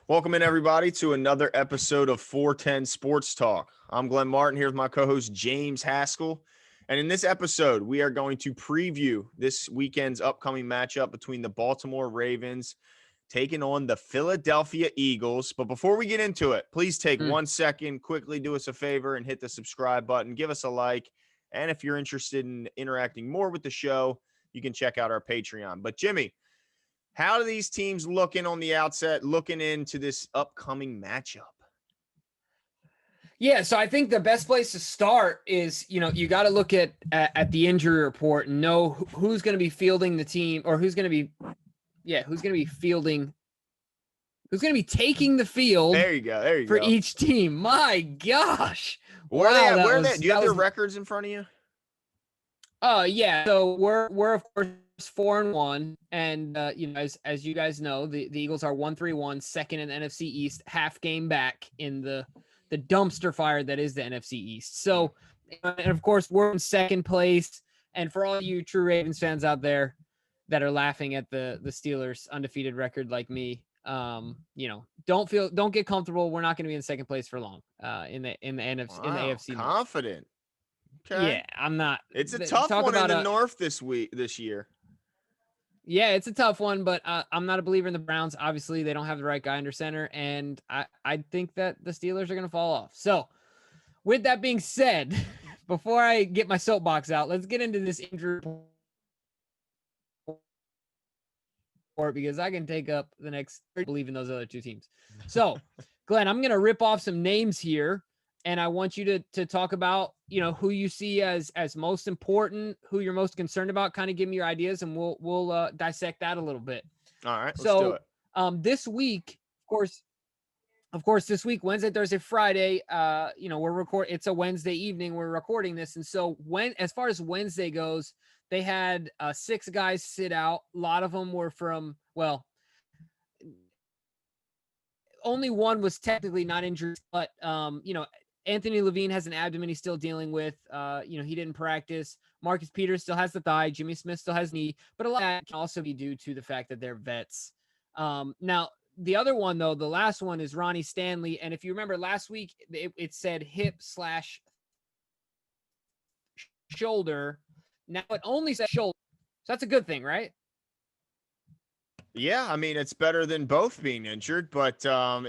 Welcome in, everybody, to another episode of 410 Sports Talk. I'm Glenn Martin here with my co-host James Haskell. And in this episode, we are going to preview this weekend's upcoming matchup between the Baltimore Ravens taking on the Philadelphia Eagles. But before we get into it, please take 1 second, quickly do us a favor and hit the subscribe button. Give us a like. And if you're interested in interacting more with the show, you can check out our Patreon. But Jimmy, how are these teams looking on the outset, looking into this upcoming matchup? Yeah, so I think the best place to start is, you got to look at the injury report and know who's going to be fielding the team, or who's going to be taking the field. There you go. For each team. My gosh. Where are they? Do you have their records in front of you? Yeah. So we're of course 4-1, and as you guys know, the Eagles are 1-3-1, second in the NFC East, half game back in the dumpster fire that is the NFC East. So, and of course, we're in second place. And for all you true Ravens fans out there that are laughing at the Steelers' undefeated record like me, don't get comfortable. We're not going to be in second place for long. In the NFC, in the AFC. Confident. Okay. Yeah, I'm not. It's a tough one in the North this year. Yeah, it's a tough one, but I'm not a believer in the Browns. Obviously, they don't have the right guy under center, and I think that the Steelers are going to fall off. So, with that being said, before I get my soapbox out, let's get into this injury report, because I can take up the next believe in those other two teams. So, Glenn, I'm going to rip off some names here, and I want you to talk about, who you see as most important, who you're most concerned about. Kind of give me your ideas, and we'll dissect that a little bit. All right, let's do it. This week, of course, this week, Wednesday, Thursday, Friday, it's a Wednesday evening. We're recording this, and so as far as Wednesday goes, they had 6 guys sit out. A lot of them were only one was technically not injured, but Anthony Levine has an abdomen he's still dealing with. He didn't practice. Marcus Peters still has the thigh. Jimmy Smith still has knee. But a lot of that can also be due to the fact that they're vets. Now, the other one, though, the last one is Ronnie Stanley. And if you remember last week, it said hip/shoulder. Now it only says shoulder. So that's a good thing, right? Yeah, I mean, it's better than both being injured, but So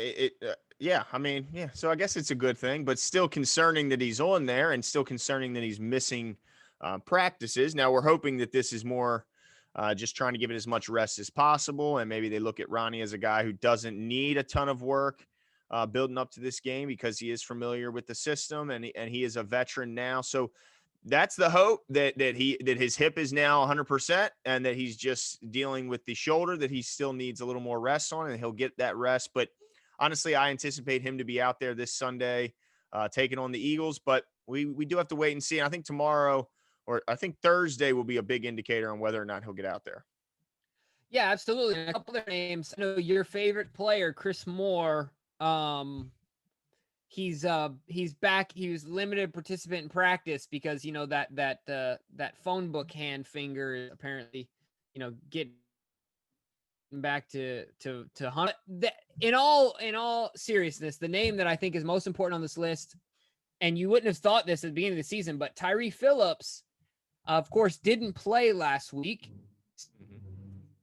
I guess it's a good thing, but still concerning that he's on there, and still concerning that he's missing practices. Now we're hoping that this is more just trying to give it as much rest as possible, and maybe they look at Ronnie as a guy who doesn't need a ton of work building up to this game, because he is familiar with the system, and he is a veteran now. So that's the hope, that his hip is now 100%, and that he's just dealing with the shoulder that he still needs a little more rest on, and he'll get that rest. But honestly, I anticipate him to be out there this Sunday taking on the Eagles, but we do have to wait and see. And I think tomorrow, or I think Thursday, will be a big indicator on whether or not he'll get out there. Yeah, absolutely. And a couple of names. I know your favorite player, Chris Moore. He's back. He was limited participant in practice because that phone book hand finger is apparently getting back to hunt. In all seriousness, the name that I think is most important on this list, and you wouldn't have thought this at the beginning of the season, but Tyree Phillips, of course, didn't play last week.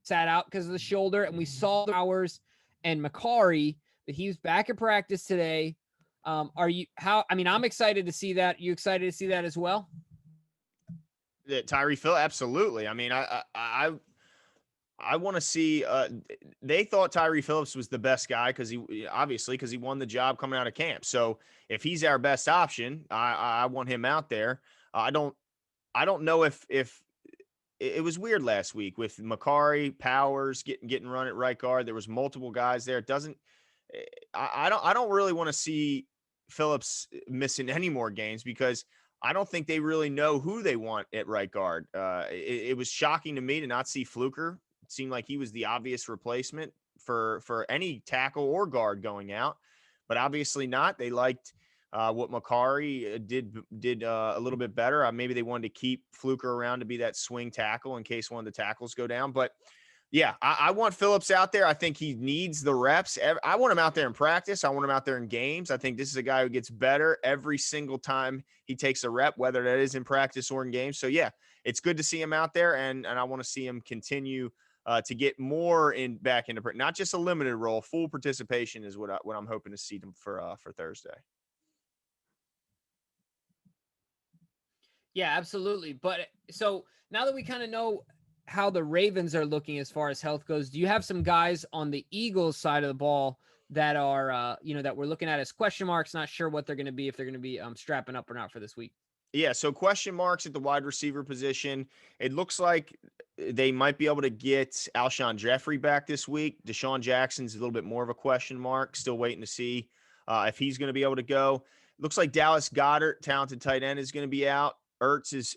Sat out because of the shoulder, and we saw Powers and McCarry, but he was back at practice today. I'm excited to see that. You excited to see that as well? Tyree Phillips, absolutely. I mean, I want to see. They thought Tyree Phillips was the best guy because he won the job coming out of camp. So if he's our best option, I want him out there. I don't know if it was weird last week with McCarry, Powers getting run at right guard. There was multiple guys there. I don't really want to see Phillips missing any more games, because I don't think they really know who they want at right guard. It was shocking to me to not see Fluker. It seemed like he was the obvious replacement for any tackle or guard going out, but obviously not. They liked what McCarry did a little bit better. Maybe they wanted to keep Fluker around to be that swing tackle in case one of the tackles go down. But Yeah, I want Phillips out there. I think he needs the reps. I want him out there in practice. I want him out there in games. I think this is a guy who gets better every single time he takes a rep, whether that is in practice or in games. So yeah, it's good to see him out there, and I want to see him continue to get more in back into not just a limited role, full participation is what I'm hoping to see him for Thursday. Yeah, absolutely. But so now that we kind of know how the Ravens are looking as far as health goes, do you have some guys on the Eagles side of the ball that are, that we're looking at as question marks, not sure what they're going to be, if they're going to be strapping up or not for this week? Yeah, so question marks at the wide receiver position. It looks like they might be able to get Alshon Jeffrey back this week. Deshaun Jackson's a little bit more of a question mark. Still waiting to see if he's going to be able to go. Looks like Dallas Goedert, talented tight end, is going to be out. Ertz is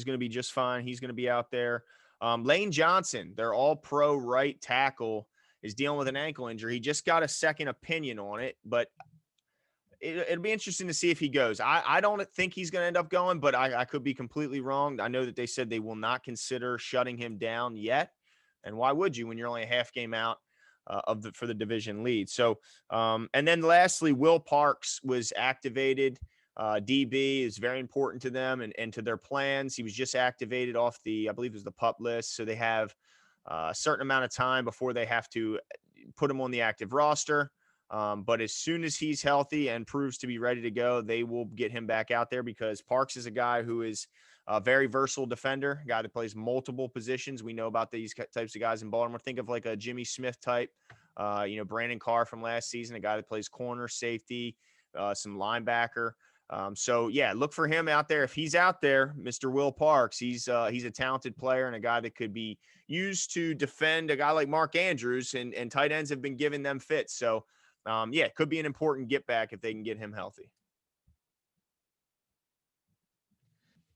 going to be just fine. He's going to be out there. Lane Johnson, their all-pro right tackle, is dealing with an ankle injury. He just got a second opinion on it, but it'll be interesting to see if he goes. I don't think he's going to end up going, but I could be completely wrong. I know that they said they will not consider shutting him down yet. And why would you when you're only a half game out for the division lead? So, and then lastly, Will Parks was activated. DB is very important to them and to their plans. He was just activated off I believe it was the PUP list. So they have a certain amount of time before they have to put him on the active roster. But as soon as he's healthy and proves to be ready to go, they will get him back out there because Parks is a guy who is a very versatile defender, a guy that plays multiple positions. We know about these types of guys in Baltimore. Think of like a Jimmy Smith type, Brandon Carr from last season, a guy that plays corner, safety, some linebacker. So yeah, look for him out there. If he's out there, Mr. Will Parks, he's a talented player and a guy that could be used to defend a guy like Mark Andrews, and tight ends have been giving them fits. So yeah, it could be an important get back if they can get him healthy.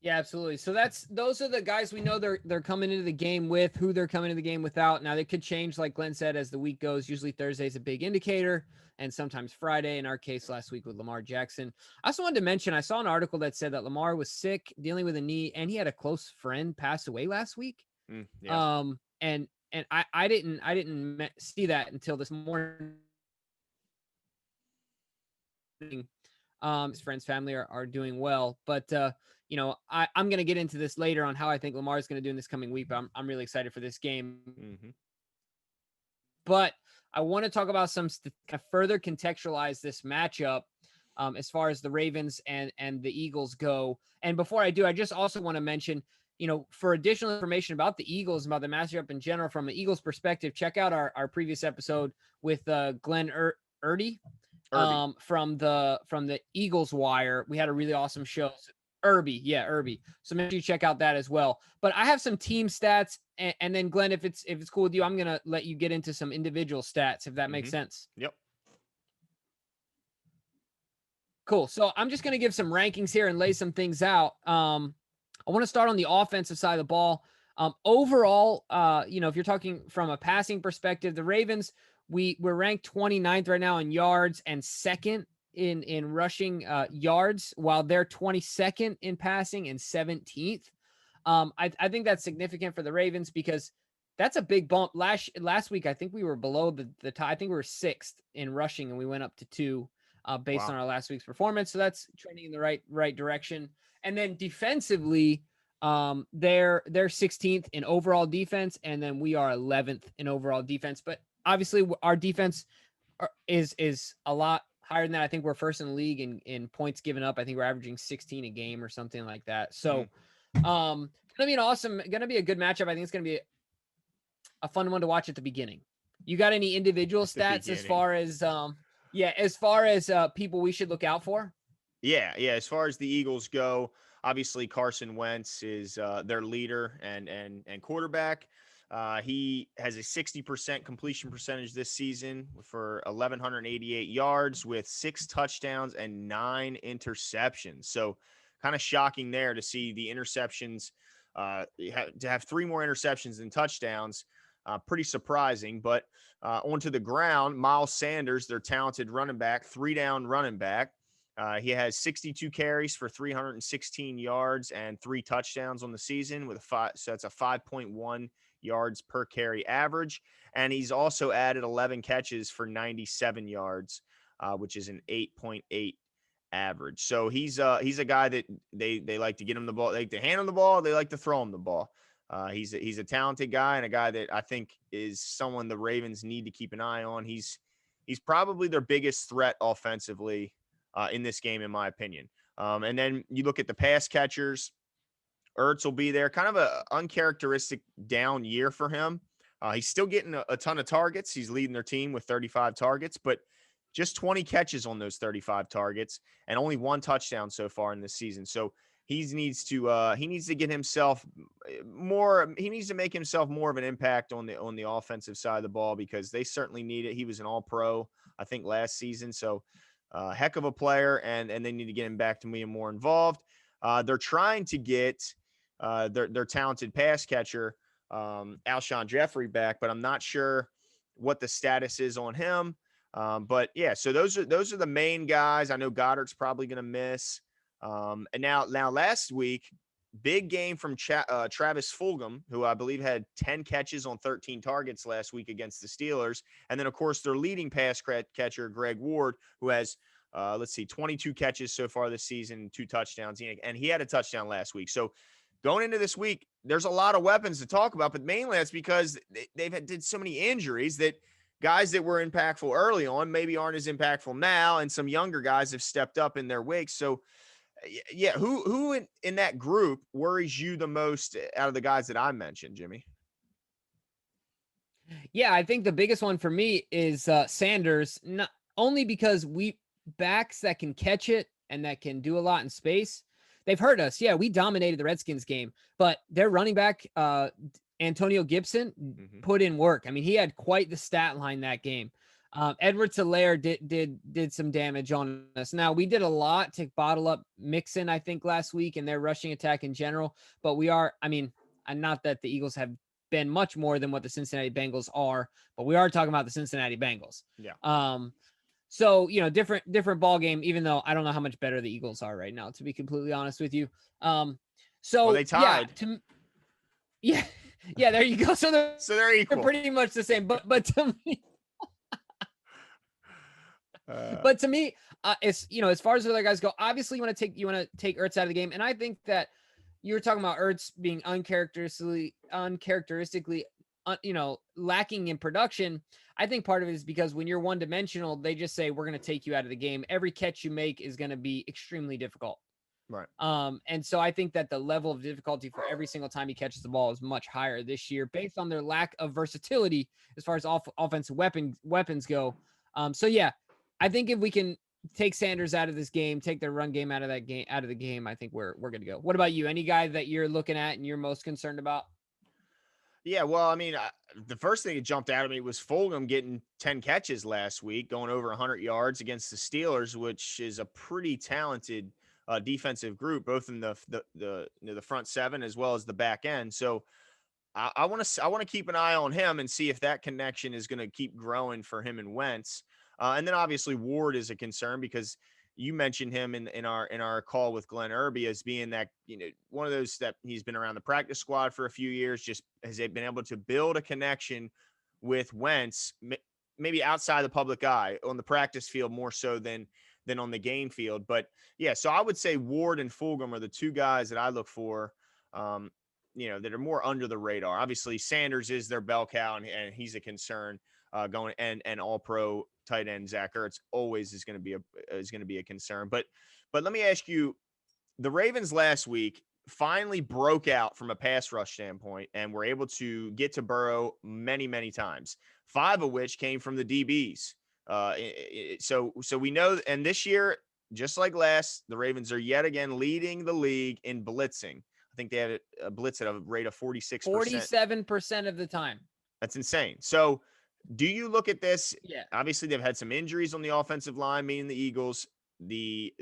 Yeah, absolutely. So those are the guys we know they're coming into the game with, who they're coming into the game without. Now they could change, like Glenn said, as the week goes. Usually Thursday is a big indicator, and sometimes Friday. In our case, last week with Lamar Jackson. I also wanted to mention I saw an article that said that Lamar was sick, dealing with a knee, and he had a close friend pass away last week. Yeah. And I didn't see that until this morning. His friends, family are doing well, but I'm going to get into this later on how I think Lamar is going to do in this coming week. But I'm really excited for this game. Mm-hmm. But I want to talk about some kind of further contextualize this matchup as far as the Ravens and the Eagles go. And before I do, I just also want to mention, for additional information about the Eagles, about the matchup in general, from the Eagles perspective, check out our previous episode with Glenn Erdy. From the Eagles Wire. We had a really awesome show. Irby. So make sure you check out that as well. But I have some team stats, and then Glenn, if it's cool with you, I'm gonna let you get into some individual stats, if that makes sense. Yep. Cool. So I'm just gonna give some rankings here and lay some things out. I want to start on the offensive side of the ball. Overall, if you're talking from a passing perspective, the Ravens, we're ranked 29th right now in yards and second in rushing yards, while they're 22nd in passing and 17th. I think that's significant for the Ravens because that's a big bump. Last week, I think we were below the top. I think we were 6th in rushing, and we went up to 2 based on our last week's performance. So that's trending in the right direction. And then defensively, they're 16th in overall defense, and then we are 11th in overall defense. But obviously, our defense is a lot higher than that. I think we're first in the league in points given up. I think we're averaging 16 a game or something like that. So, gonna be a good matchup. I think it's gonna be a fun one to watch at the beginning. You got any individual stats as far as people we should look out for? Yeah. As far as the Eagles go, obviously Carson Wentz is their leader and quarterback. He has a 60% completion percentage this season for 1,188 yards with 6 touchdowns and 9 interceptions. So kind of shocking there to see the interceptions, to have 3 more interceptions than touchdowns. Pretty surprising, but onto the ground, Miles Sanders, their talented running back, 3-down running back. He has 62 carries for 316 yards and 3 touchdowns on the season with a five. So that's a 5.1 yards per carry average. And he's also added 11 catches for 97 yards, which is an 8.8 average. So he's a guy that they like to get him the ball. They like to hand him the ball. They like to throw him the ball. He's a talented guy and a guy that I think is someone the Ravens need to keep an eye on. He's probably their biggest threat offensively in this game, in my opinion. And then you look at the pass catchers. Ertz will be there. Kind of a uncharacteristic down year for him. He's still getting a ton of targets. He's leading their team with 35 targets, but just 20 catches on those 35 targets and only 1 touchdown so far in this season. So he needs to get himself more. He needs to make himself more of an impact on the offensive side of the ball because they certainly need it. He was an All-Pro, I think, last season. So heck of a player, and they need to get him back to being more involved. They're trying to get their talented pass catcher, Alshon Jeffrey, back, but I'm not sure what the status is on him. But yeah, so those are the main guys. I know Goddard's probably going to miss. And now last week, big game from Travis Fulgham, who I believe had 10 catches on 13 targets last week against the Steelers. And then, of course, their leading pass catcher, Greg Ward, who has, 22 catches so far this season, 2 touchdowns. And he had a touchdown last week. So going into this week, there's a lot of weapons to talk about, but mainly that's because they've did so many injuries that guys that were impactful early on maybe aren't as impactful now, and some younger guys have stepped up in their wake. So, yeah, who in that group worries you the most out of the guys that I mentioned, Jimmy? Yeah, I think the biggest one for me is Sanders, not only because backs that can catch it and that can do a lot in space. They've hurt us. Yeah, we dominated the Redskins game, but their running back, Antonio Gibson, put in work. I mean, he had quite the stat line that game. Edwards-Helaire did some damage on us. Now, we did a lot to bottle up Mixon, I think, last week, and their rushing attack in general. But and not that the Eagles have been much more than what the Cincinnati Bengals are, but we are talking about the Cincinnati Bengals. Yeah. So, different ball game, even though I don't know how much better the Eagles are right now, to be completely honest with you. Well, they tied. Yeah, there you go. So they're equal. They're pretty much the same, but to me, but to me, it's as far as the other guys go, obviously you want to take Ertz out of the game, and I think that you were talking about Ertz being uncharacteristically, lacking in production. I think part of it is because when you're one-dimensional, they just say we're going to take you out of the game. Every catch you make is going to be extremely difficult. Right. And so I think that the level of difficulty for every single time he catches the ball is much higher this year based on their lack of versatility as far as offensive weapons go. So yeah, I think if we can take Sanders out of this game, take their run game out of the game, I think we're good to go. What about you? Any guy that you're looking at and you're most concerned about? Yeah, well, I mean, the first thing that jumped out at me was Fulgham getting 10 catches last week, going over 100 yards against the Steelers, which is a pretty talented defensive group, both in the front seven as well as the back end. So I want to keep an eye on him and see if that connection is going to keep growing for him and Wentz. And then obviously Ward is a concern because you mentioned him in our call with Glenn Irby as being that, one of those that he's been around the practice squad for a few years, just has been able to build a connection with Wentz, maybe outside the public eye on the practice field more so than on the game field. But yeah, so I would say Ward and Fulgham are the two guys that I look for, that are more under the radar. Obviously Sanders is their bell cow and he's a concern going and all pro tight end Zach Ertz always is going to be a concern. But let me ask you, the Ravens last week finally broke out from a pass rush standpoint and were able to get to Burrow many, many times, 5 of which came from the DBs. So we know, and this year, just like last, the Ravens are yet again leading the league in blitzing. I think they had a blitz at a rate of 46%. 47% of the time. That's insane. So do you look at this? Yeah. Obviously, they've had some injuries on the offensive line, meaning the Eagles. The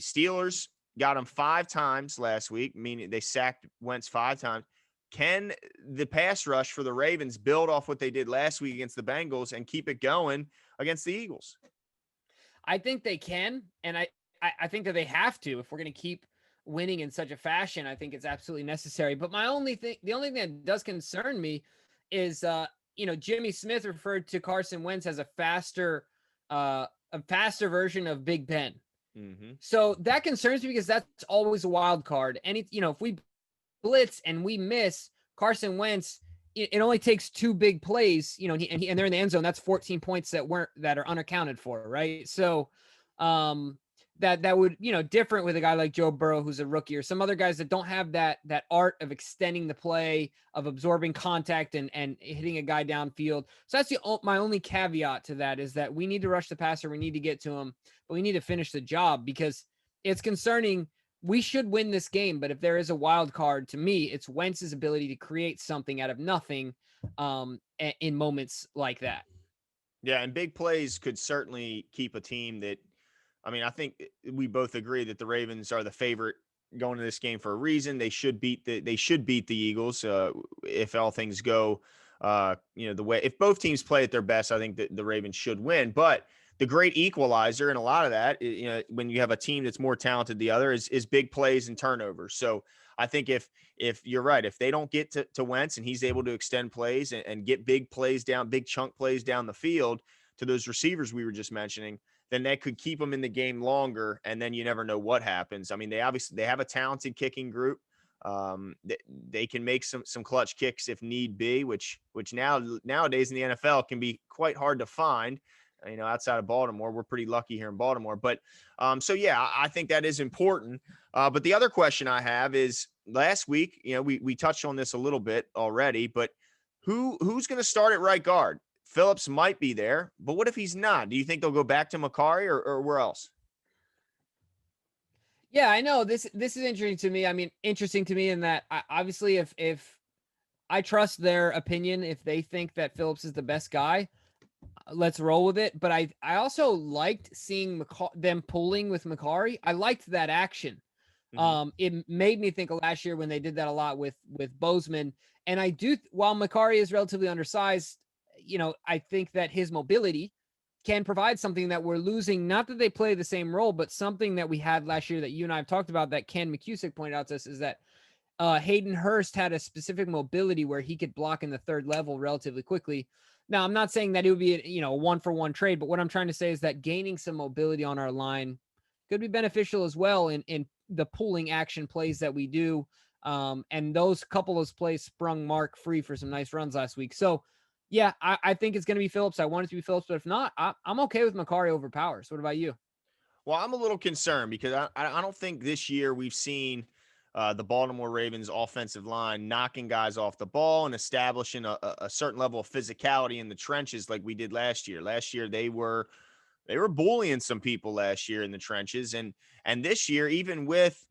Steelers got him 5 times last week, meaning they sacked Wentz 5 times. Can the pass rush for the Ravens build off what they did last week against the Bengals and keep it going against the Eagles? I think they can. And I think that they have to if we're going to keep winning in such a fashion. I think it's absolutely necessary. But the only thing that does concern me is, Jimmy Smith referred to Carson Wentz as a faster version of Big Ben. Mm-hmm. So that concerns me because that's always a wild card. And if we blitz and we miss Carson Wentz, it only takes two big plays, and they're in the end zone. That's 14 points that are unaccounted for, right? So, that would different with a guy like Joe Burrow who's a rookie, or some other guys that don't have that art of extending the play, of absorbing contact and hitting a guy downfield. So that's my only caveat to that, is that we need to rush the passer, we need to get to him, but we need to finish the job, because it's concerning. We should win this game, but if there is a wild card, to me, it's Wentz's ability to create something out of nothing, in moments like that. Yeah, and big plays could certainly keep a team that, I mean, I think we both agree that the Ravens are the favorite going to this game for a reason. They should beat the Eagles if all things go the way, if both teams play at their best. I think that the Ravens should win. But the great equalizer in a lot of that, when you have a team that's more talented than the other, is big plays and turnovers. So I think if you're right, if they don't get to Wentz and he's able to extend plays and get big plays down, big chunk plays down the field to those receivers we were just mentioning, then that could keep them in the game longer. And then you never know what happens. I mean, they have a talented kicking group. They can make some clutch kicks if need be, which nowadays in the NFL can be quite hard to find. Outside of Baltimore, we're pretty lucky here in Baltimore. But so yeah, I think that is important. But the other question I have is, last week, we touched on this a little bit already, but who's going to start at right guard? Phillips might be there, but what if he's not? Do you think they'll go back to Makari or where else? Yeah, I know this is interesting to me. I mean, interesting to me in that, obviously, if I trust their opinion, if they think that Phillips is the best guy, let's roll with it. But I also liked seeing them pulling with Makari. I liked that action. Mm-hmm. It made me think of last year when they did that a lot with Bozeman. And I do, while Makari is relatively undersized, I think that his mobility can provide something that we're losing. Not that they play the same role, but something that we had last year that you and I have talked about, that Ken McCusick pointed out to us, is that Hayden Hurst had a specific mobility where he could block in the third level relatively quickly. Now, I'm not saying that it would be a one-for-one trade, but what I'm trying to say is that gaining some mobility on our line could be beneficial as well in the pulling action plays that we do. And those couple of plays sprung Mark free for some nice runs last week. So, yeah, I think it's going to be Phillips. I want it to be Phillips, but if not, I'm okay with Makari over Powers. What about you? Well, I'm a little concerned because I don't think this year we've seen the Baltimore Ravens offensive line knocking guys off the ball and establishing a certain level of physicality in the trenches like we did last year. Last year they were bullying some people last year in the trenches, and this year, even with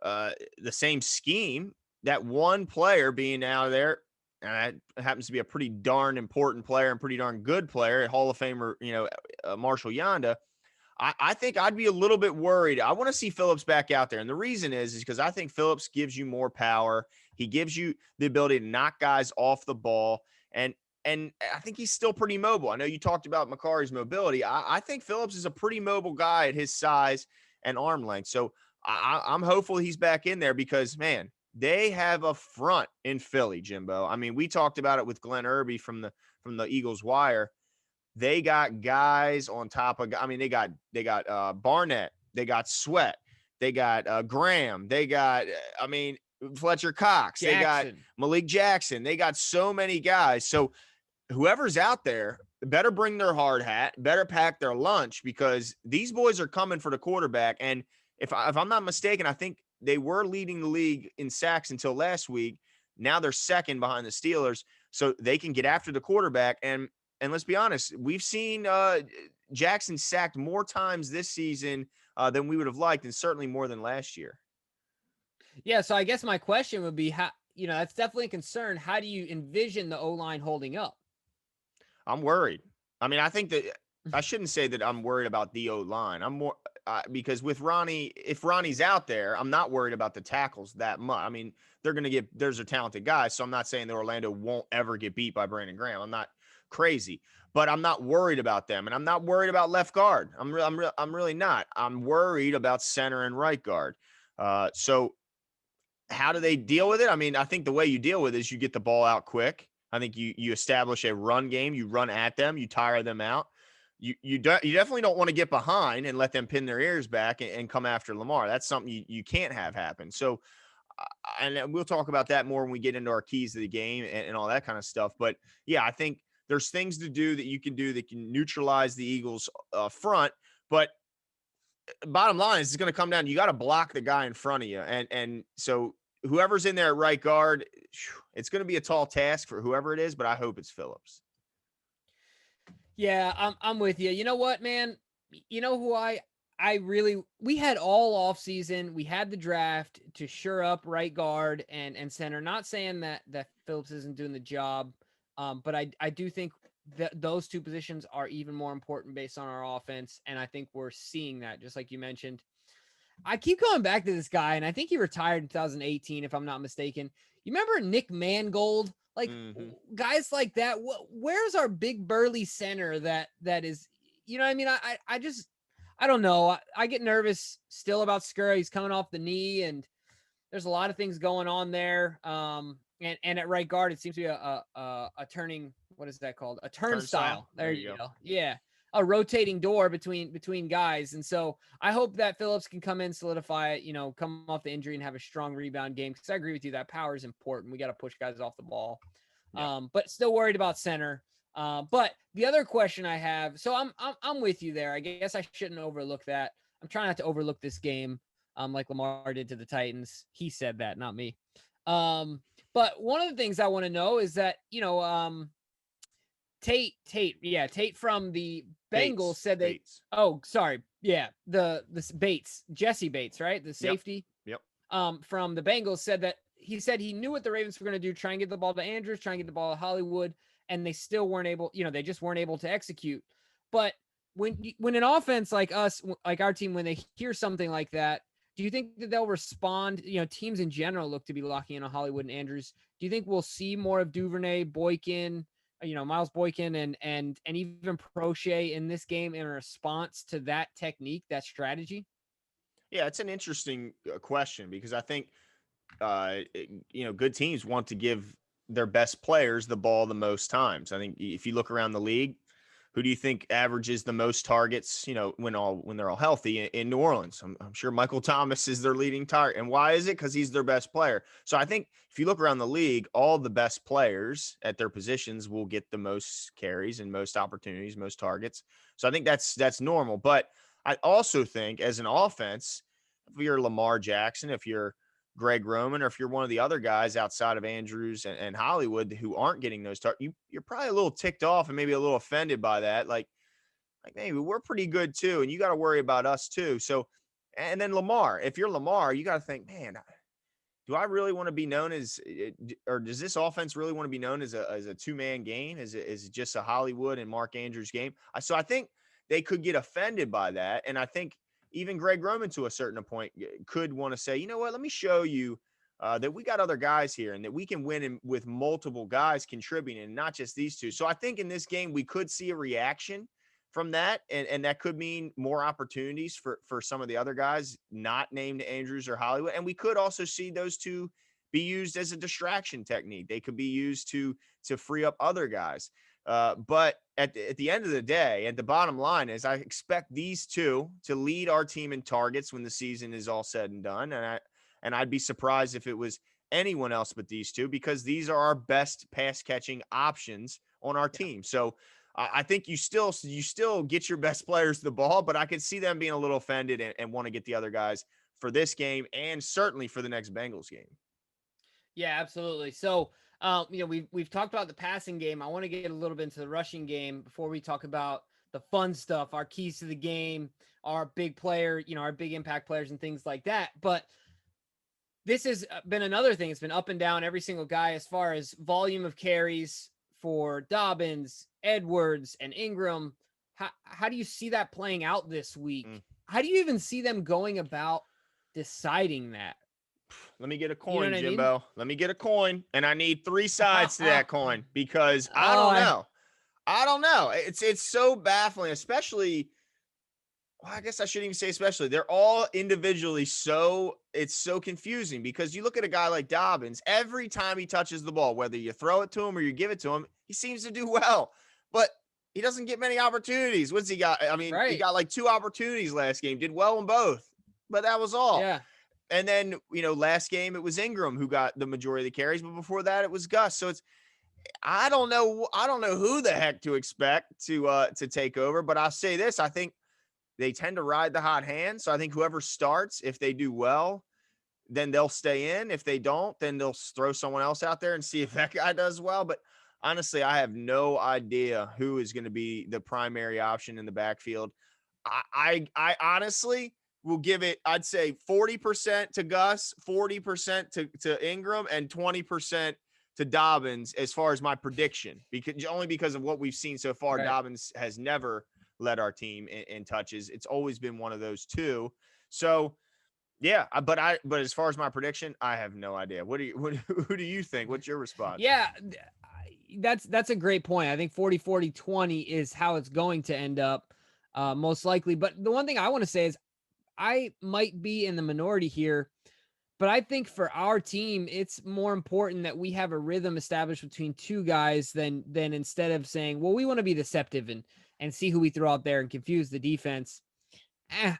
the same scheme, that one player being out there, and that happens to be a pretty darn important player and pretty darn good player, Hall of Famer, Marshall Yanda. I think I'd be a little bit worried. I want to see Phillips back out there. And the reason is because I think Phillips gives you more power. He gives you the ability to knock guys off the ball. And I think he's still pretty mobile. I know you talked about Makari's mobility. I think Phillips is a pretty mobile guy at his size and arm length. So I'm hopeful he's back in there because, man, they have a front in Philly, Jimbo. I mean, we talked about it with Glenn Irby from the Eagles Wire. They got guys on top of. I mean, they got Barnett. They got Sweat. They got Graham. They got. I mean, Fletcher Cox. They got Jackson. Malik Jackson. They got so many guys. So whoever's out there better bring their hard hat. Better pack their lunch because these boys are coming for the quarterback. And if I'm not mistaken, I think they were leading the league in sacks until last week. Now they're second behind the Steelers, so they can get after the quarterback. And let's be honest, we've seen Jackson sacked more times this season than we would have liked, and certainly more than last year. Yeah, so I guess my question would be, how, that's definitely a concern. How do you envision the O-line holding up? I'm worried. I mean, I think that I shouldn't say that I'm worried about the O-line. I'm more because with Ronnie, if Ronnie's out there, I'm not worried about the tackles that much. I mean, there's a talented guy, so I'm not saying that Orlando won't ever get beat by Brandon Graham. I'm not crazy. but I'm not worried about them, and I'm not worried about left guard. I'm really not. I'm worried about center and right guard. So how do they deal with it? I mean, I think the way you deal with it is you get the ball out quick. I think you establish a run game. You run at them. You tire them out. You definitely don't want to get behind and let them pin their ears back and come after Lamar. That's something you can't have happen. So, and we'll talk about that more when we get into our keys to the game and all that kind of stuff. But yeah, I think there's things to do that you can do that can neutralize the Eagles' front. But bottom line is it's going to come down. You got to block the guy in front of you, and so whoever's in there at right guard, it's going to be a tall task for whoever it is. But I hope it's Phillips. Yeah, I'm with you. You know what, man? You know who I really we had all off season. We had the draft to shore up right guard and center. Not saying that Phillips isn't doing the job, but I do think that those two positions are even more important based on our offense, and I think we're seeing that, just like you mentioned. I keep going back to this guy, and I think he retired in 2018, if I'm not mistaken. You remember Nick Mangold? Like guys like that. Where's our big burly center that is? You know what I mean? I just I don't know. I get nervous still about Skura. He's coming off the knee, and there's a lot of things going on there. And at right guard, it seems to be a turning. What is that called? A turnstile. There you go. Yeah, a rotating door between guys. And so I hope that Phillips can come in, solidify it. You know, come off the injury and have a strong rebound game. Because I agree with you, that power is important. We got to push guys off the ball. Yeah. But still worried about center. But the other question I have, so I'm with you there. I guess I shouldn't overlook that. I'm trying not to overlook this game. Like Lamar did to the Titans. He said that, not me. But one of the things I want to know is that, you know, Tate from the Bengals said they, Bates. Oh, sorry. Yeah. The Bates, Jesse Bates, right? The safety. Yep. From the Bengals said that he said he knew what the Ravens were going to do, try and get the ball to Andrews, try and get the ball to Hollywood, and they still weren't able, you know, they just weren't able to execute. But when an offense like us, like our team, when they hear something like that, do you think that they'll respond? You know, teams in general look to be locking in on Hollywood and Andrews. Do you think we'll see more of Duvernay, Boykin, you know, Miles Boykin and even Prochet in this game in response to that technique, that strategy? Yeah, it's an interesting question because I think, you know, good teams want to give their best players the ball the most times. I think if you look around the league, who do you think averages the most targets, you know, when they're all healthy in New Orleans? I'm sure Michael Thomas is their leading target. And why is it? Because he's their best player. So I think if you look around the league, all the best players at their positions will get the most carries and most opportunities, most targets. So I think that's normal. But I also think as an offense, if you're Lamar Jackson, if you're Greg Roman, or if you're one of the other guys outside of Andrews and Hollywood who aren't getting those targets, you're probably a little ticked off and maybe a little offended by that. Like maybe we're pretty good too, and you got to worry about us too. So, and then Lamar, if you're Lamar, you got to think, man, do I really want to be known as, or does this offense really want to be known as a two-man game? Is it just a Hollywood and Mark Andrews game? So I think they could get offended by that, and I think even Greg Roman to a certain point could want to say, you know what, let me show you that we got other guys here and that we can win with multiple guys contributing and not just these two. So I think in this game, we could see a reaction from that. And that could mean more opportunities for some of the other guys not named Andrews or Hollywood. And we could also see those two be used as a distraction technique. They could be used to free up other guys. But at the end of the day, at the bottom line is I expect these two to lead our team in targets when the season is all said and done. And I'd be surprised if it was anyone else but these two, because these are our best pass catching options on our team. So I think you still get your best players the ball, but I could see them being a little offended and want to get the other guys for this game and certainly for the next Bengals game. Yeah, absolutely. So, you know, we've talked about the passing game. I want to get a little bit into the rushing game before we talk about the fun stuff, our keys to the game, our big player, you know, our big impact players and things like that. But this has been another thing. It's been up and down every single guy as far as volume of carries for Dobbins, Edwards, and Ingram. How do you see that playing out this week? How do you even see them going about deciding that? Let me get a coin, you know Jimbo. I mean? Let me get a coin, and I need three sides to that coin because I don't know. I don't know. It's so baffling, especially. Well, I guess I shouldn't even say especially. They're all individually it's so confusing because you look at a guy like Dobbins, every time he touches the ball, whether you throw it to him or you give it to him, he seems to do well. But he doesn't get many opportunities. What's he got? I mean, he Right. got like 2 opportunities last game, did well in both, but that was all. Yeah. And then, last game it was Ingram who got the majority of the carries, but before that it was Gus. So I don't know who the heck to expect to take over, but I'll say this, I think they tend to ride the hot hand. So I think whoever starts, if they do well, then they'll stay in. If they don't, then they'll throw someone else out there and see if that guy does well. But honestly, I have no idea who is going to be the primary option in the backfield. I honestly will give it, I'd say 40% to Gus, 40% to Ingram, and 20% to Dobbins as far as my prediction, because of what we've seen so far. Right. Dobbins has never led our team in touches. It's always been one of those two. So yeah, but as far as my prediction, I have no idea. Who do you think? What's your response? Yeah. That's a great point. I think 40-40-20 is how it's going to end up, most likely. But the one thing I want to say is I might be in the minority here, but I think for our team, it's more important that we have a rhythm established between two guys than instead of saying, well, we want to be deceptive and see who we throw out there and confuse the defense.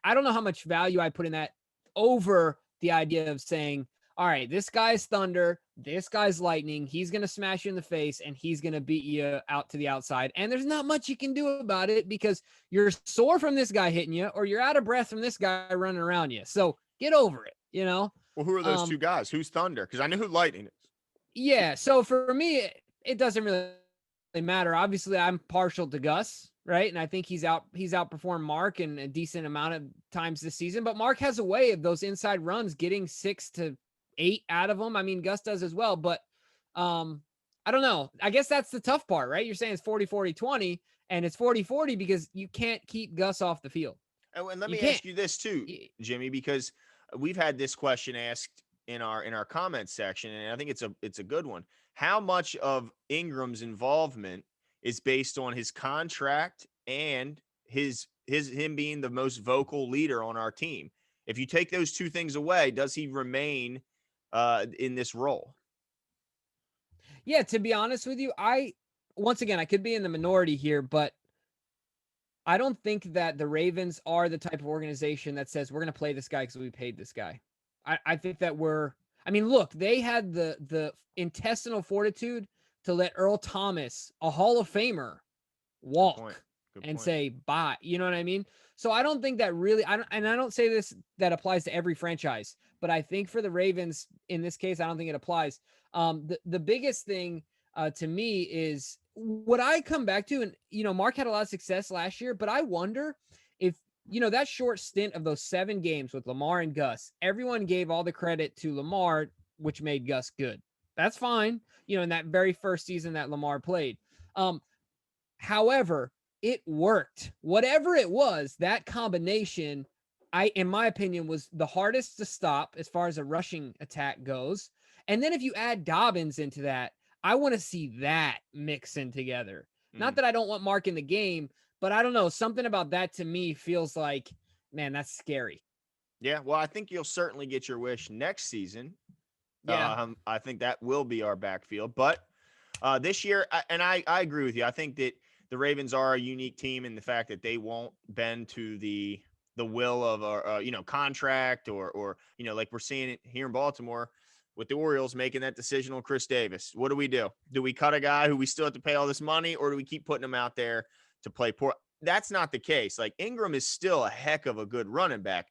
I don't know how much value I put in that over the idea of saying, all right, this guy's thunder, this guy's lightning, he's going to smash you in the face and he's going to beat you out to the outside. And there's not much you can do about it because you're sore from this guy hitting you or you're out of breath from this guy running around you. So get over it, you know? Well, who are those two guys? Who's Thunder? Because I know who Lightning is. Yeah. So for me, it doesn't really matter. Obviously, I'm partial to Gus, right? And I think he's outperformed Mark in a decent amount of times this season. But Mark has a way of those inside runs getting 6 to 8 out of them. I mean, Gus does as well. But I don't know. I guess that's the tough part, right? You're saying it's 40-40-20, and it's 40-40 because you can't keep Gus off the field. And let You me can't. ask you this too, Jimmy, because we've had this question asked in our comments section, and I think it's a good one. How much of Ingram's involvement is based on his contract and him being the most vocal leader on our team? If you take those two things away, does he remain in this role? Yeah, to be honest with you, once again, I could be in the minority here, but I don't think that the Ravens are the type of organization that says we're going to play this guy because we paid this guy. I think that I mean, look, they had the intestinal fortitude to let Earl Thomas, a Hall of Famer, walk and say bye. You know what I mean? So I don't think that really, I don't say this that applies to every franchise, but I think for the Ravens in this case, I don't think it applies. The biggest thing to me is what I come back to, and Mark had a lot of success last year, but I wonder if that short stint of those 7 games with Lamar and Gus, everyone gave all the credit to Lamar, which made Gus good. That's fine, in that very first season that Lamar played. However, it worked. Whatever it was, that combination, in my opinion, was the hardest to stop as far as a rushing attack goes. And then if you add Dobbins into that, I want to see that mixing together. Not that I don't want Mark in the game, but I don't know. Something about that to me feels like, man, that's scary. Yeah, well, I think you'll certainly get your wish next season. Yeah. I think that will be our backfield. But this year, I agree with you. I think that the Ravens are a unique team in the fact that they won't bend to the will of a contract or like we're seeing it here in Baltimore with the Orioles making that decision on Chris Davis. What do? Do we cut a guy who we still have to pay all this money, or do we keep putting him out there to play poor? That's not the case. Like, Ingram is still a heck of a good running back.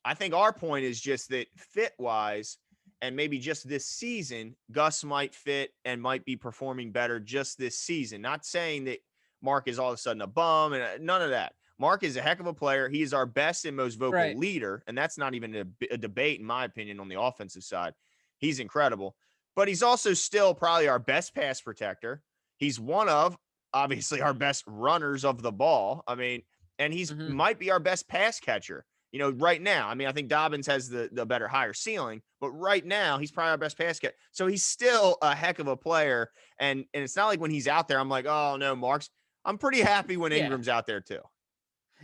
I think our point is just that fit wise, and maybe just this season, Gus might fit and might be performing better just this season. Not saying that Mark is all of a sudden a bum and none of that. Mark is a heck of a player. He is our best and most vocal leader, and that's not even a debate, in my opinion, on the offensive side. He's incredible, but he's also still probably our best pass protector. He's one of, obviously, our best runners of the ball. I mean, and he's might be our best pass catcher. Right now, I mean, I think Dobbins has the better higher ceiling, but right now he's probably our best pass catcher. So he's still a heck of a player. And it's not like when he's out there, I'm like, oh no, Mark's. I'm pretty happy when Yeah. Ingram's out there too.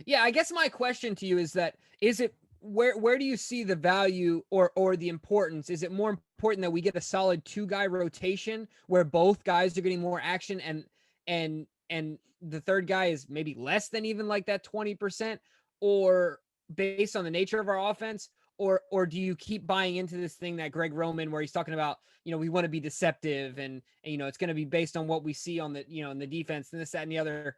Yeah, I guess my question to you is that is it where do you see the value or the importance? Is it more important that we get a solid two-guy rotation where both guys are getting more action and the third guy is maybe less than even like that 20%, or based on the nature of our offense, or do you keep buying into this thing that Greg Roman where he's talking about, we want to be deceptive and it's going to be based on what we see on the, in the defense and this, that, and the other.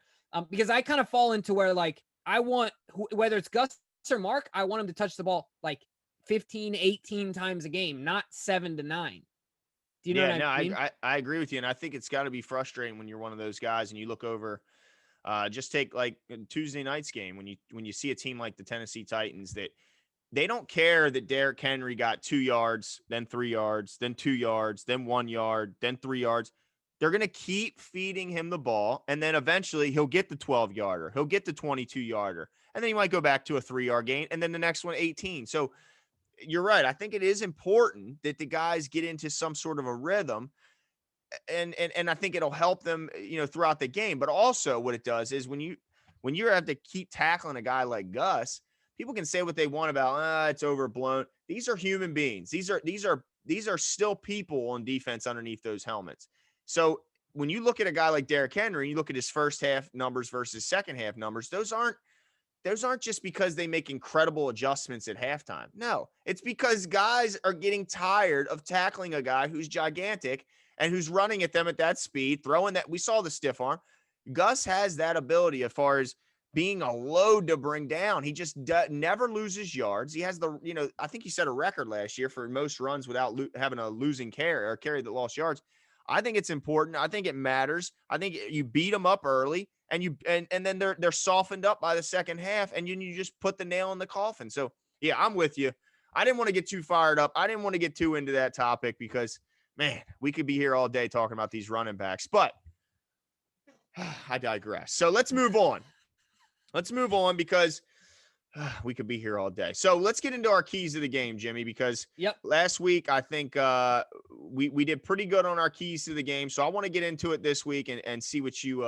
Because I kind of fall into where like I want, whether it's Gus or Mark, I want him to touch the ball like 15, 18 times a game, not 7 to 9. Do you know Yeah, what no, I mean? I agree with you, and I think it's got to be frustrating when you're one of those guys and you look over. Just take like Tuesday night's game when you see a team like the Tennessee Titans that they don't care that Derrick Henry got 2 yards, then 3 yards, then 2 yards, then 1 yard, then 3 yards. They're going to keep feeding him the ball, and then eventually he'll get the 12-yarder. He'll get the 22-yarder, and then he might go back to a 3-yard gain, and then the next one 18. So you're right. I think it is important that the guys get into some sort of a rhythm, and I think it'll help them, throughout the game. But also what it does is when you have to keep tackling a guy like Gus, people can say what they want about it's overblown. These are human beings. These are still people on defense underneath those helmets. So when you look at a guy like Derrick Henry, you look at his first half numbers versus second half numbers, those aren't just because they make incredible adjustments at halftime. No, it's because guys are getting tired of tackling a guy who's gigantic and who's running at them at that speed, throwing that. We saw the stiff arm. Gus has that ability as far as being a load to bring down. He just never loses yards. He has I think he set a record last year for most runs without having a losing carry or carry that lost yards. I think it's important. I think it matters. I think you beat them up early and then they're softened up by the second half and you just put the nail in the coffin. So yeah, I'm with you. I didn't want to get too fired up. I didn't want to get too into that topic because man, we could be here all day talking about these running backs, but I digress. So let's move on. Because we could be here all day. So let's get into our keys of the game, Jimmy, because Yep. last week I think we did pretty good on our keys to the game. So I want to get into it this week and see what you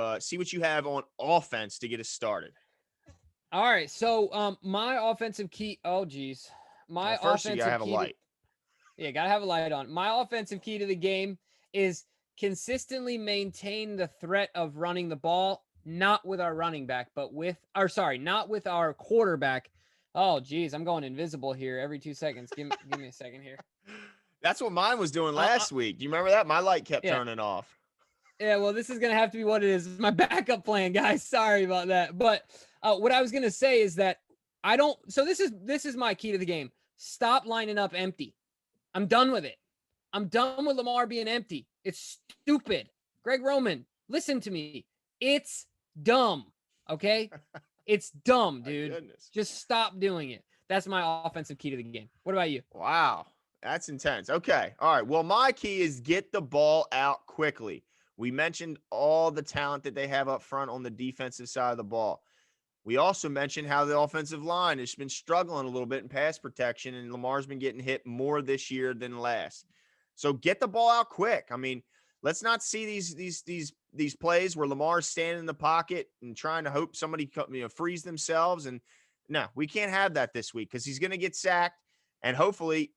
have on offense to get us started. All right. So my offensive key, oh geez. Well, My first you gotta offensive have a key to, light. yeah, gotta have a light on. My offensive key to the game is consistently maintain the threat of running the ball, not with our running back, but not with our quarterback. Oh, geez, I'm going invisible here every 2 seconds. Give me a second here. That's what mine was doing Uh, uh, last week. Do you remember that? My light kept yeah, turning off. yeah. Well, this is gonna have to be what it is. It's my backup plan, guys. Sorry about that. But what I was gonna say is that I don't. So this is my key to the game. Stop lining up empty. I'm done with it. I'm done with Lamar being empty. It's stupid. Greg Roman, listen to me. It's dumb. Okay? It's dumb, My dude. goodness. Just stop doing it. That's my offensive key to the game. What about you? Wow. That's intense. Okay. All right. Well, my key is get the ball out quickly. We mentioned all the talent that they have up front on the defensive side of the ball. We also mentioned how the offensive line has been struggling a little bit in pass protection, and Lamar's been getting hit more this year than last. So get the ball out quick. I mean, let's not see these plays where Lamar's standing in the pocket and trying to hope somebody frees themselves. And no, we can't have that this week because he's going to get sacked. And hopefully,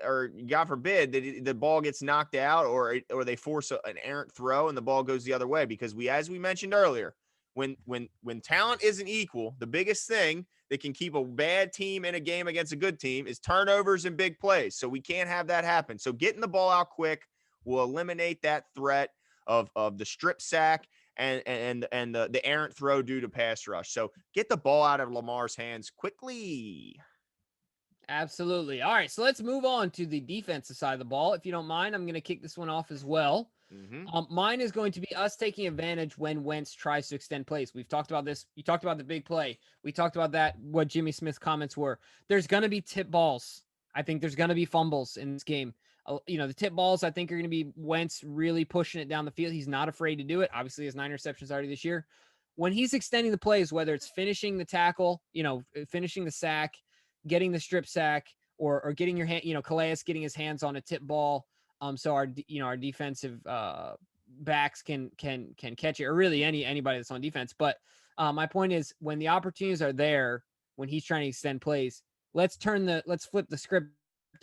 or God forbid that the ball gets knocked out or they force an errant throw and the ball goes the other way. Because as we mentioned earlier, when talent isn't equal, the biggest thing that can keep a bad team in a game against a good team is turnovers and big plays. So we can't have that happen. So getting the ball out quick will eliminate that threat of the strip sack and the errant throw due to pass rush. So get the ball out of Lamar's hands quickly. Absolutely. All right, so let's move on to the defensive side of the ball. If you don't mind, I'm going to kick this one off as well. Mm-hmm. Mine is going to be us taking advantage when Wentz tries to extend plays. We've talked about this. You talked about the big play. We talked about that, what Jimmy Smith's comments were. There's going to be tip balls. I think there's going to be fumbles in this game. The tip balls, I think, are going to be Wentz really pushing it down the field. He's not afraid to do it. Obviously, he has 9 interceptions already this year. When he's extending the plays, whether it's finishing the tackle, finishing the sack, getting the strip sack, or getting your hand, Calais getting his hands on a tip ball. So our defensive backs can catch it, or really anybody that's on defense. But my point is, when the opportunities are there, when he's trying to extend plays, let's flip the script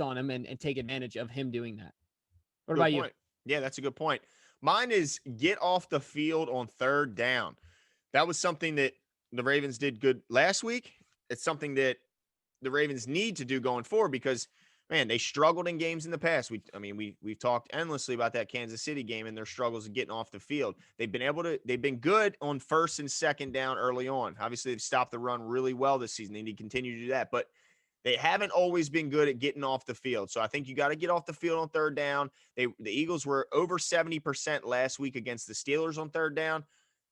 on him and take advantage of him doing that. What Good about you? point. Yeah, that's a good point. Mine is get off the field on third down. That was something that the Ravens did good last week. It's something that the Ravens need to do going forward because man, they struggled in games in the past. We've talked endlessly about that Kansas City game and their struggles of getting off the field. They've been good on first and second down early on. Obviously, they've stopped the run really well this season. They need to continue to do that, but they haven't always been good at getting off the field. So I think you got to get off the field on third down. The Eagles were over 70% last week against the Steelers on third down.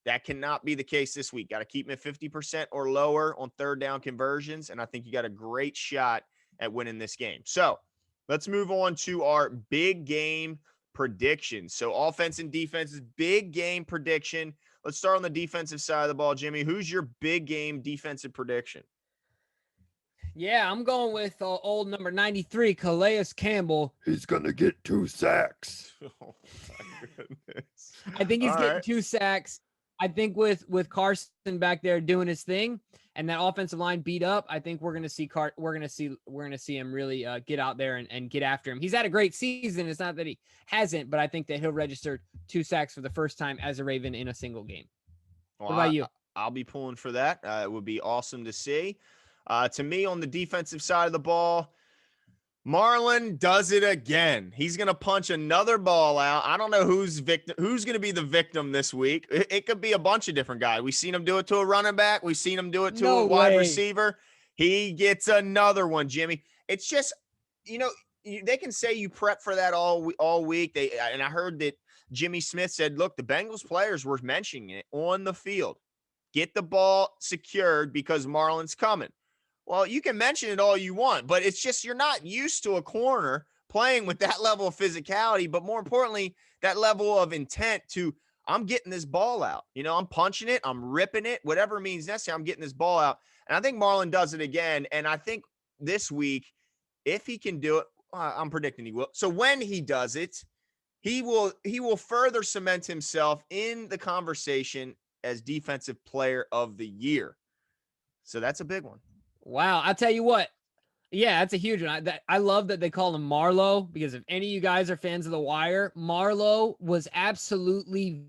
That cannot be the case this week. Got to keep them at 50% or lower on third down conversions. And I think you got a great shot at winning this game. So let's move on to our big game predictions. So offense and defense is big game prediction. Let's start on the defensive side of the ball, Jimmy. Who's your big game defensive prediction? Yeah, I'm going with old number 93, Calais Campbell. He's going to get 2 sacks. Oh, my goodness. I think he's All getting right. 2 sacks. I think with Carson back there doing his thing and that offensive line beat up, I think we're gonna see him really get out there and get after him. He's had a great season. It's not that he hasn't, but I think that he'll register 2 sacks for the first time as a Raven in a single game. Well, What about you? I'll be pulling for that. It would be awesome to see. To me, on the defensive side of the ball, Marlon does it again. He's going to punch another ball out. I don't know who's going to be the victim this week. It could be a bunch of different guys. We've seen him do it to a running back. We've seen him do it to a wide receiver. He gets another one, Jimmy. It's just, they can say you prep for that all week. And I heard that Jimmy Smith said, look, the Bengals players were mentioning it on the field. Get the ball secured because Marlon's coming. Well, you can mention it all you want, but it's just you're not used to a corner playing with that level of physicality, but more importantly, that level of intent to, I'm getting this ball out. I'm punching it, I'm ripping it, whatever means necessary, I'm getting this ball out. And I think Marlon does it again. And I think this week, if he can do it, I'm predicting he will. So when he does it, he will further cement himself in the conversation as defensive player of the year. So that's a big one. Wow, I'll tell you what. Yeah, that's a huge one. I love that they call him Marlowe, because if any of you guys are fans of The Wire, Marlowe was absolutely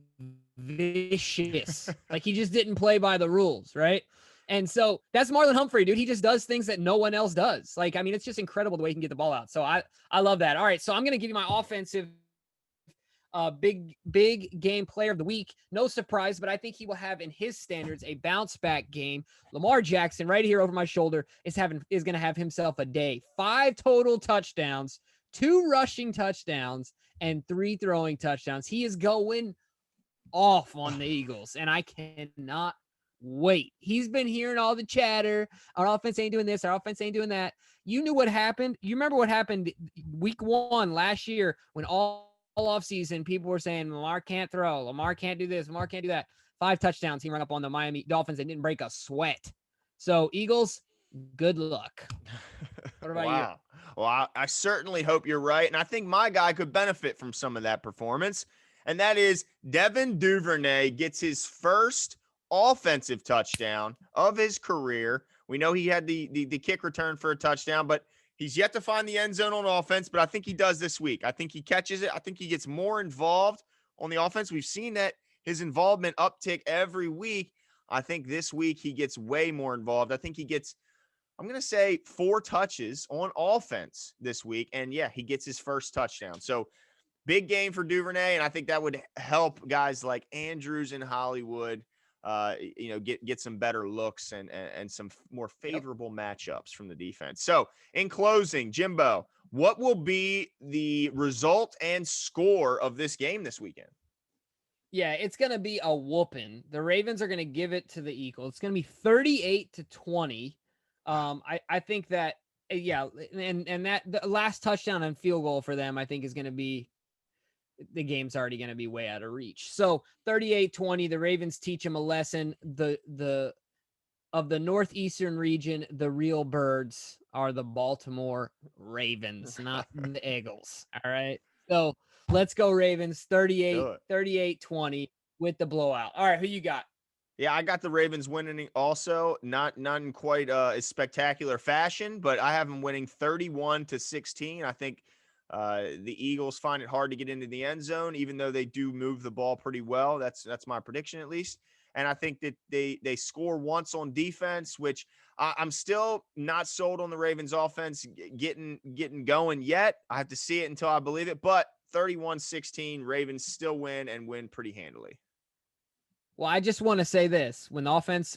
vicious. Like, he just didn't play by the rules, right? And so that's Marlon Humphrey, dude. He just does things that no one else does. Like, I mean, it's just incredible the way he can get the ball out. So I love that. All right, so I'm going to give you my offensive big game player of the week. No surprise, but I think he will have in his standards a bounce back game. Lamar Jackson, right here over my shoulder, is going to have himself a day. 5 total touchdowns, 2 rushing touchdowns, and 3 throwing touchdowns. He is going off on the Eagles, and I cannot wait. He's been hearing all the chatter. Our offense ain't doing this. Our offense ain't doing that. You knew what happened. You remember what happened week 1 last year when all offseason, people were saying Lamar can't throw, Lamar can't do this, Lamar can't do that. 5 touchdowns he run up on the Miami Dolphins and didn't break a sweat. So Eagles, good luck. What about you? Well, I certainly hope you're right, and I think my guy could benefit from some of that performance, and that is Devin Duvernay gets his first offensive touchdown of his career. We know he had the kick return for a touchdown, but he's yet to find the end zone on offense, but I think he does this week. I think he catches it. I think he gets more involved on the offense. We've seen that his involvement uptick every week. I think this week he gets way more involved. I think he gets, I'm going to say 4 touches on offense this week. And yeah, he gets his first touchdown. So big game for Duvernay. And I think that would help guys like Andrews and Hollywood get some better looks and some more favorable matchups from the defense. So in closing, Jimbo, what will be the result and score of this game this weekend? Yeah, it's going to be a whooping. The Ravens are going to give it to the Eagles. It's going to be 38-20. I think that, yeah. And that the last touchdown and field goal for them, I think is going to be, the game's already going to be way out of reach. So 38-20, the Ravens teach them a lesson. Of the Northeastern region, the real birds are the Baltimore Ravens, not the Eagles. All right. So Let's go Ravens. Do it. 38-20 with the blowout. All right, who you got? Yeah, I got the Ravens winning also, not in quite as spectacular fashion, but I have them winning 31-16. I think the Eagles find it hard to get into the end zone, even though they do move the ball pretty well. That's my prediction at least. And I think that they score once on defense, which I'm still not sold on the Ravens offense getting going yet. I have to see it until I believe it. But 31-16, Ravens still win and win pretty handily. Well, I just want to say this: when the offense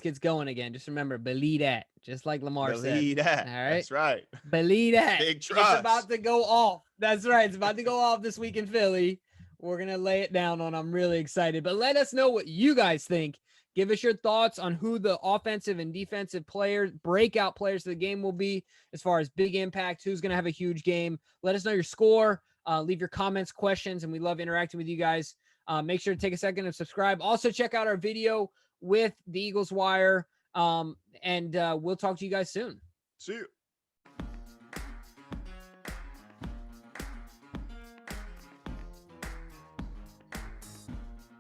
gets going again, just remember, believe that, just like Lamar Believe said. that. All right, That's right. believe that. Big trust. It's about to go off. That's right. It's about to go off this week in Philly. We're gonna lay it down on. I'm really excited. But let us know what you guys think. Give us your thoughts on who the offensive and defensive players, breakout players of the game will be, as far as big impact. Who's gonna have a huge game? Let us know your score. Leave your comments, questions, and we love interacting with you guys. Make sure to take a second and subscribe. Also, check out our video with the Eagles Wire. And we'll talk to you guys soon. See you.